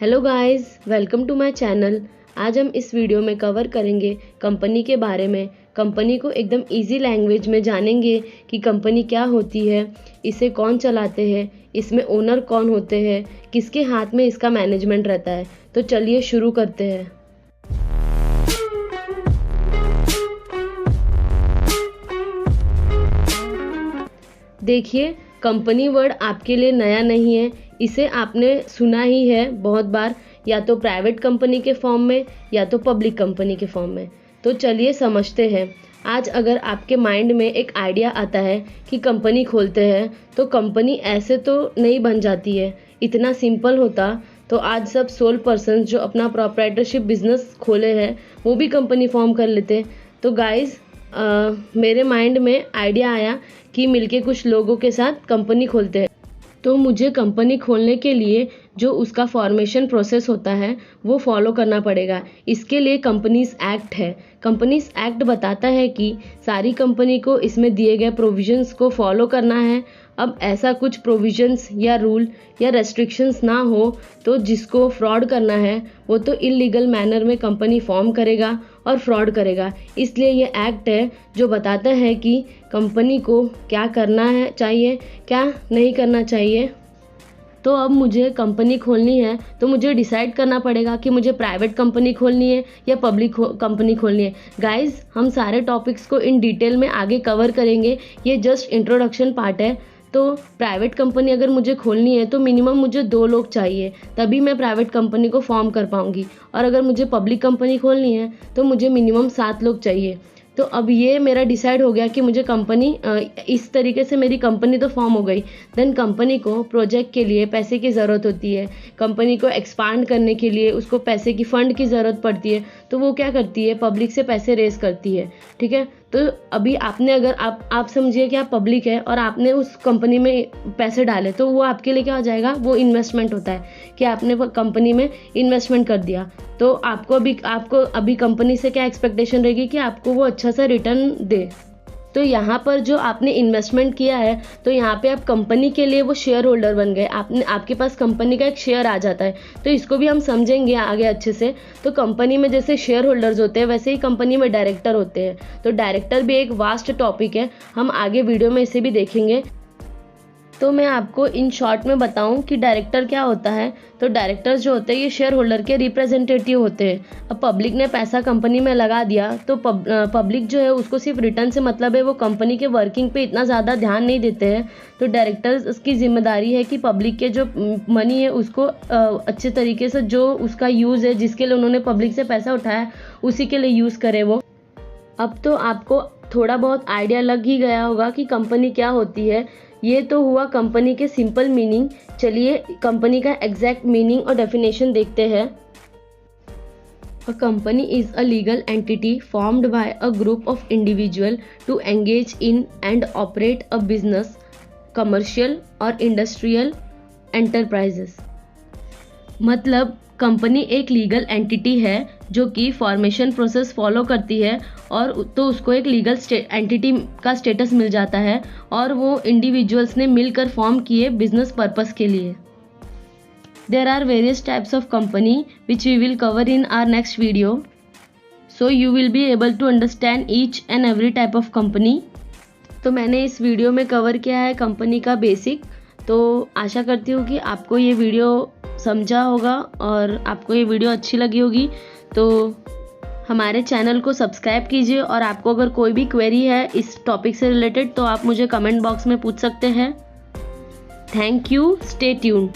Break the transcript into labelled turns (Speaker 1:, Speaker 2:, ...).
Speaker 1: Hello guys, welcome to my channel. आज हम इस वीडियो में कवर करेंगे कंपनी के बारे में। कंपनी को एकदम इजी लैंग्वेज में जानेंगे कि कंपनी क्या होती है, इसे कौन चलाते हैं, इसमें ओनर कौन होते हैं, किसके हाथ में इसका मैनेजमेंट रहता है। तो चलिए शुरू करते हैं। देखिए, कंपनी वर्ड आपके लिए नया नहीं है, इसे आपने सुना ही है बहुत बार, या तो प्राइवेट कंपनी के फॉर्म में या तो पब्लिक कंपनी के फॉर्म में। तो चलिए समझते हैं। आज अगर आपके माइंड में एक आइडिया आता है कि कंपनी खोलते हैं, तो कंपनी ऐसे तो नहीं बन जाती है। इतना सिंपल होता तो आज सब सोल पर्सन जो अपना प्रोप्राइटरशिप बिजनेस खोले हैं वो भी कंपनी फॉर्म कर लेते। तो गाइस, मेरे माइंड में आइडिया आया कि मिलके कुछ लोगों के साथ कंपनी खोलते हैं। तो मुझे कंपनी खोलने के लिए जो उसका फॉर्मेशन प्रोसेस होता है वो फॉलो करना पड़ेगा। इसके लिए कंपनीज एक्ट है। कंपनीज एक्ट बताता है कि सारी कंपनी को इसमें दिए गए प्रोविजंस को फॉलो करना है। अब ऐसा कुछ प्रोविजंस या रूल या रेस्ट्रिक्शंस ना हो तो जिसको फ्रॉड करना है वो तो इलीगल मैनर में कंपनी फॉर्म करेगा और फ्रॉड करेगा। इसलिए ये एक्ट है जो बताता है कि कंपनी को क्या करना है चाहिए, क्या नहीं करना चाहिए। तो अब मुझे कंपनी खोलनी है तो मुझे डिसाइड करना पड़ेगा कि मुझे प्राइवेट कंपनी खोलनी है या पब्लिक कंपनी खोलनी है। गाइस, हम सारे टॉपिक्स को इन डिटेल में आगे कवर करेंगे, ये जस्ट इंट्रोडक्शन पार्ट है। तो प्राइवेट कंपनी अगर मुझे खोलनी है तो मिनिमम मुझे 2 लोग चाहिए, तभी मैं प्राइवेट कंपनी को फॉर्म कर पाऊंगी। और अगर मुझे पब्लिक कंपनी खोलनी है तो मुझे मिनिमम 7 लोग चाहिए। तो अब ये मेरा डिसाइड हो गया कि मुझे कंपनी, इस तरीके से मेरी कंपनी तो फॉर्म हो गई। देन कंपनी को प्रोजेक्ट के लिए पैसे की ज़रूरत होती है। कंपनी को एक्सपांड करने के लिए उसको पैसे की फ़ंड की ज़रूरत पड़ती है। तो वो क्या करती है, पब्लिक से पैसे रेज करती है। ठीक है, तो अभी आपने अगर आप समझिए कि आप पब्लिक है और आपने उस कंपनी में पैसे डाले, तो वो आपके लिए क्या हो जाएगा, वो इन्वेस्टमेंट होता है कि आपने वो कंपनी में इन्वेस्टमेंट कर दिया। तो आपको अभी कंपनी से क्या एक्सपेक्टेशन रहेगी कि आपको वो अच्छा सा रिटर्न दे। तो यहाँ पर जो आपने इन्वेस्टमेंट किया है, तो यहाँ पे आप कंपनी के लिए वो शेयर होल्डर बन गए। आपके पास कंपनी का एक शेयर आ जाता है। तो इसको भी हम समझेंगे आगे अच्छे से। तो कंपनी में जैसे शेयर होल्डर्स होते हैं, वैसे ही कंपनी में डायरेक्टर होते हैं। तो डायरेक्टर भी एक वास्ट टॉपिक है, हम आगे वीडियो में इसे भी देखेंगे। तो मैं आपको इन शॉर्ट में बताऊं कि डायरेक्टर क्या होता है। तो डायरेक्टर्स जो होते हैं ये शेयर होल्डर के रिप्रेजेंटेटिव होते हैं। अब पब्लिक ने पैसा कंपनी में लगा दिया तो पब्लिक जो है उसको सिर्फ रिटर्न से मतलब है, वो कंपनी के वर्किंग पे इतना ज़्यादा ध्यान नहीं देते हैं। तो डायरेक्टर्स की जिम्मेदारी है कि पब्लिक के जो मनी है उसको अच्छे तरीके से, जो उसका यूज़ है, जिसके लिए उन्होंने पब्लिक से पैसा उठाया उसी के लिए यूज़ करे वो। अब तो आपको थोड़ा बहुत आइडिया लग ही गया होगा कि कंपनी क्या होती है। ये तो हुआ कंपनी के सिंपल मीनिंग। चलिए कंपनी का एग्जैक्ट मीनिंग और डेफिनेशन देखते हैं। A company is a legal entity formed by a group of individuals to engage in and operate a business, commercial or industrial enterprises। मतलब कंपनी एक legal entity है जो कि फॉर्मेशन प्रोसेस फॉलो करती है, और तो उसको एक लीगल एंटिटी का स्टेटस मिल जाता है, और वो इंडिविजुअल्स ने मिलकर फॉर्म किए बिजनेस पर्पस के लिए। There are various types of company which we will cover in our next video, so you will be able to understand each and every type of company. तो मैंने इस video में cover किया है company का basic. तो आशा करती हूँ कि आपको ये वीडियो समझा होगा और आपको ये वीडियो अच्छी लगी होगी। तो हमारे चैनल को सब्सक्राइब कीजिए, और आपको अगर कोई भी क्वेरी है इस टॉपिक से रिलेटेड तो आप मुझे कमेंट बॉक्स में पूछ सकते हैं। Thank you, stay tuned.